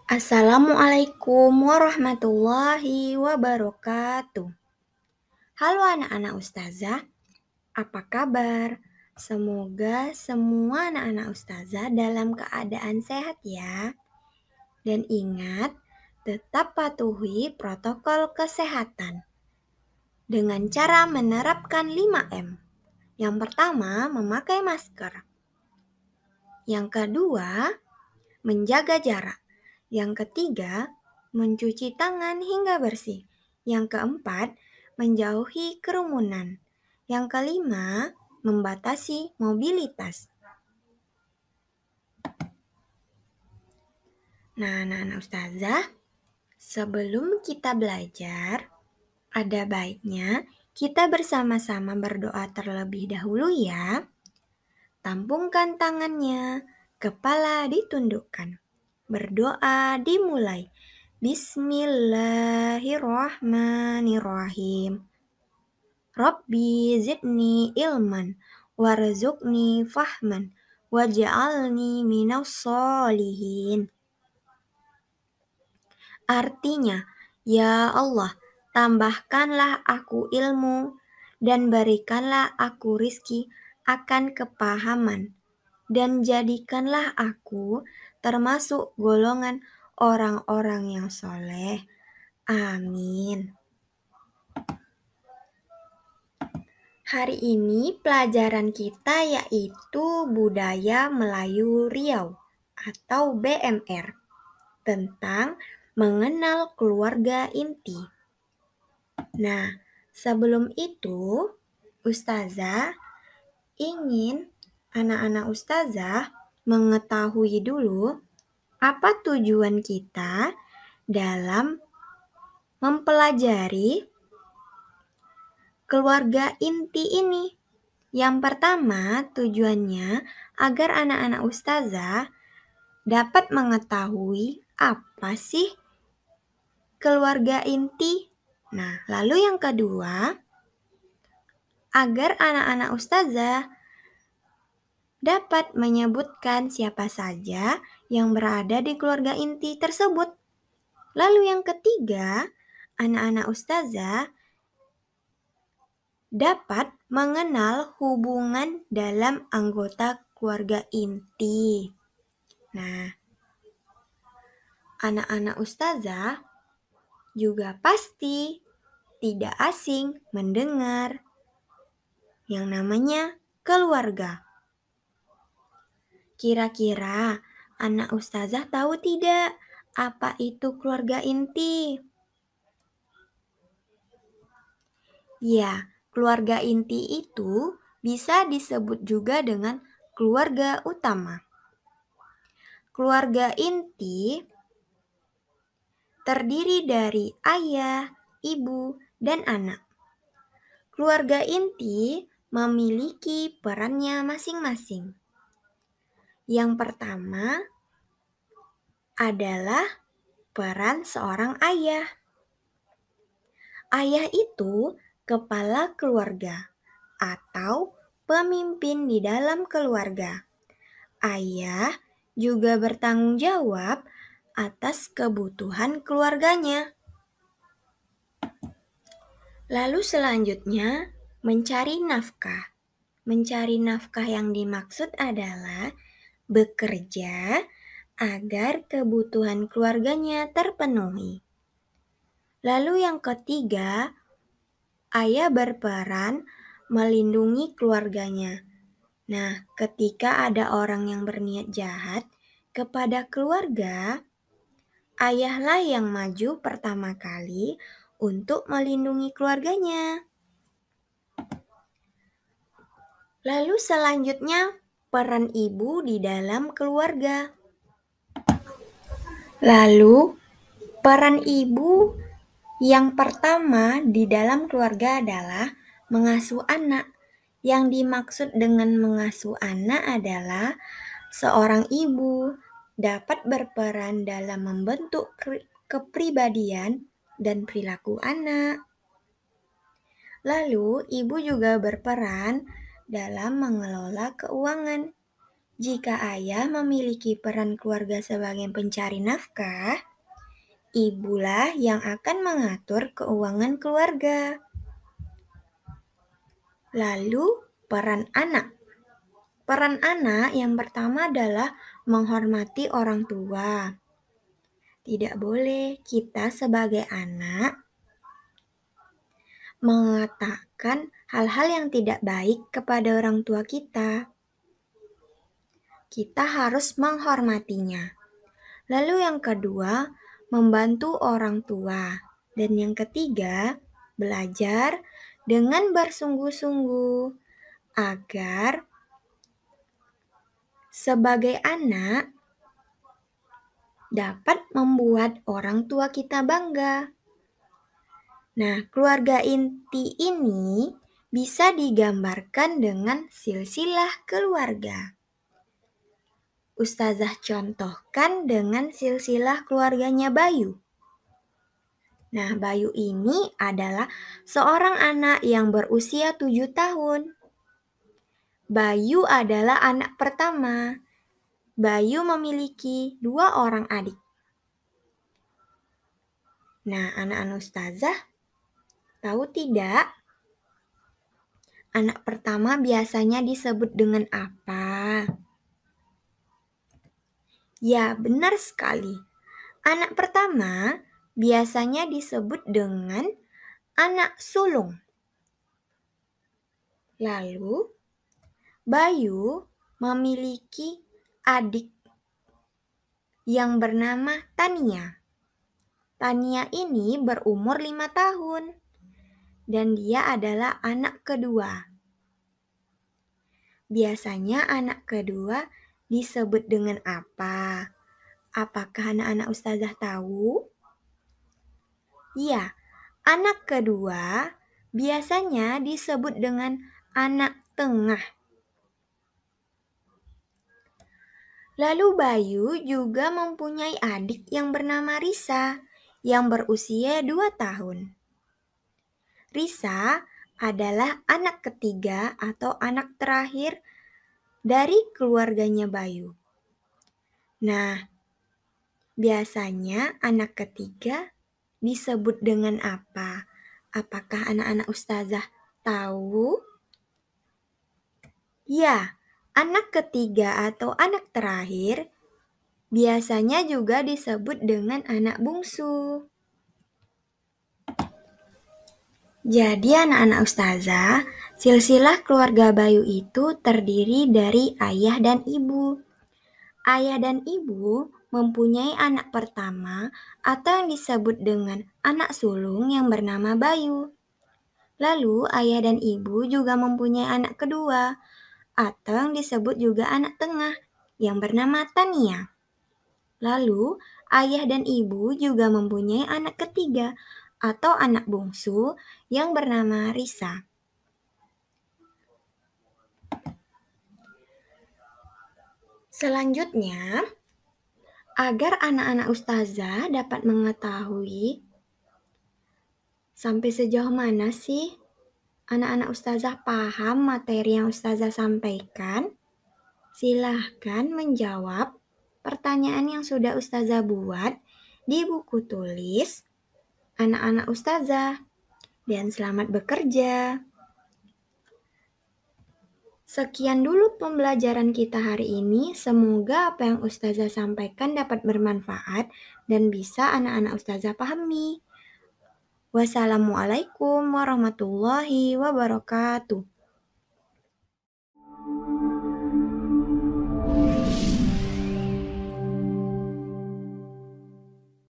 Assalamualaikum warahmatullahi wabarakatuh. Halo anak-anak ustazah, apa kabar? Semoga semua anak-anak ustazah dalam keadaan sehat ya. Dan ingat, tetap patuhi protokol kesehatan dengan cara menerapkan 5M. Yang pertama, memakai masker. Yang kedua, menjaga jarak. Yang ketiga, mencuci tangan hingga bersih. Yang keempat, menjauhi kerumunan. Yang kelima, membatasi mobilitas. Nah, anak-anak ustazah, sebelum kita belajar, ada baiknya kita bersama-sama berdoa terlebih dahulu ya. Tampungkan tangannya, kepala ditundukkan. Berdoa dimulai. Bismillahirrahmanirrahim. Rabbi zidni ilman warzuqni fahman waj'alni minas sholihin. Artinya, ya Allah, tambahkanlah aku ilmu dan berikanlah aku rizki akan kepahaman, dan jadikanlah aku termasuk golongan orang-orang yang soleh. Amin. Hari ini pelajaran kita yaitu Budaya Melayu Riau atau BMR tentang mengenal keluarga inti. Nah, sebelum itu, Ustazah ingin anak-anak Ustazah mengetahui dulu apa tujuan kita dalam mempelajari keluarga inti ini. Yang pertama, tujuannya agar anak-anak Ustazah dapat mengetahui apa sih keluarga inti. Nah, lalu yang kedua, agar anak-anak Ustazah dapat menyebutkan siapa saja yang berada di keluarga inti tersebut. Lalu yang ketiga, anak-anak Ustazah dapat mengenal hubungan dalam anggota keluarga inti. Nah, anak-anak Ustazah juga pasti tidak asing mendengar yang namanya keluarga. Kira-kira anak Ustazah tahu tidak apa itu keluarga inti? Ya, keluarga inti itu bisa disebut juga dengan keluarga utama. Keluarga inti terdiri dari ayah, ibu, dan anak. Keluarga inti memiliki perannya masing-masing. Yang pertama adalah peran seorang ayah. Ayah itu kepala keluarga atau pemimpin di dalam keluarga. Ayah juga bertanggung jawab atas kebutuhan keluarganya. Lalu selanjutnya, mencari nafkah. Mencari nafkah yang dimaksud adalah bekerja agar kebutuhan keluarganya terpenuhi. Lalu yang ketiga, ayah berperan melindungi keluarganya. Nah, ketika ada orang yang berniat jahat kepada keluarga, ayahlah yang maju pertama kali untuk melindungi keluarganya. Lalu selanjutnya, peran ibu di dalam keluarga. Lalu, peran ibu yang pertama di dalam keluarga adalah mengasuh anak. Yang dimaksud dengan mengasuh anak adalah seorang ibu dapat berperan dalam membentuk kepribadian dan perilaku anak. Lalu, ibu juga berperan dalam mengelola keuangan. Jika ayah memiliki peran keluarga sebagai pencari nafkah, ibulah yang akan mengatur keuangan keluarga. Lalu, peran anak. Peran anak yang pertama adalah menghormati orang tua. Tidak boleh kita sebagai anak mengatakan hal-hal yang tidak baik kepada orang tua kita. Kita harus menghormatinya. Lalu yang kedua, membantu orang tua. Dan yang ketiga, belajar dengan bersungguh-sungguh agar sebagai anak dapat membuat orang tua kita bangga. Nah, keluarga inti ini bisa digambarkan dengan silsilah keluarga. Ustazah contohkan dengan silsilah keluarganya Bayu. Nah, Bayu ini adalah seorang anak yang berusia 7 tahun. Bayu adalah anak pertama. Bayu memiliki 2 orang adik. Nah, anak-anak ustazah, tahu tidak? Anak pertama biasanya disebut dengan apa? Ya, benar sekali. Anak pertama biasanya disebut dengan anak sulung. Lalu, Bayu memiliki adik yang bernama Tania. Tania ini berumur 5 tahun dan dia adalah anak kedua. Biasanya anak kedua disebut dengan apa? Apakah anak-anak ustazah tahu? Ya, anak kedua biasanya disebut dengan anak tengah. Lalu Bayu juga mempunyai adik yang bernama Risa yang berusia 2 tahun. Risa adalah anak ketiga atau anak terakhir dari keluarganya Bayu. Nah, biasanya anak ketiga disebut dengan apa? Apakah anak-anak ustazah tahu? Ya, anak ketiga atau anak terakhir biasanya juga disebut dengan anak bungsu. Jadi anak-anak ustazah, silsilah keluarga Bayu itu terdiri dari ayah dan ibu. Ayah dan ibu mempunyai anak pertama atau yang disebut dengan anak sulung yang bernama Bayu. Lalu ayah dan ibu juga mempunyai anak kedua atau yang disebut juga anak tengah yang bernama Tania. Lalu ayah dan ibu juga mempunyai anak ketiga atau anak bungsu yang bernama Risa. Selanjutnya, agar anak-anak ustazah dapat mengetahui sampai sejauh mana sih anak-anak ustazah paham materi yang ustazah sampaikan, silahkan menjawab pertanyaan yang sudah ustazah buat di buku tulis anak-anak ustazah. Dan selamat bekerja. Sekian dulu pembelajaran kita hari ini. Semoga apa yang ustazah sampaikan dapat bermanfaat dan bisa anak-anak ustazah pahami. Wassalamualaikum warahmatullahi wabarakatuh.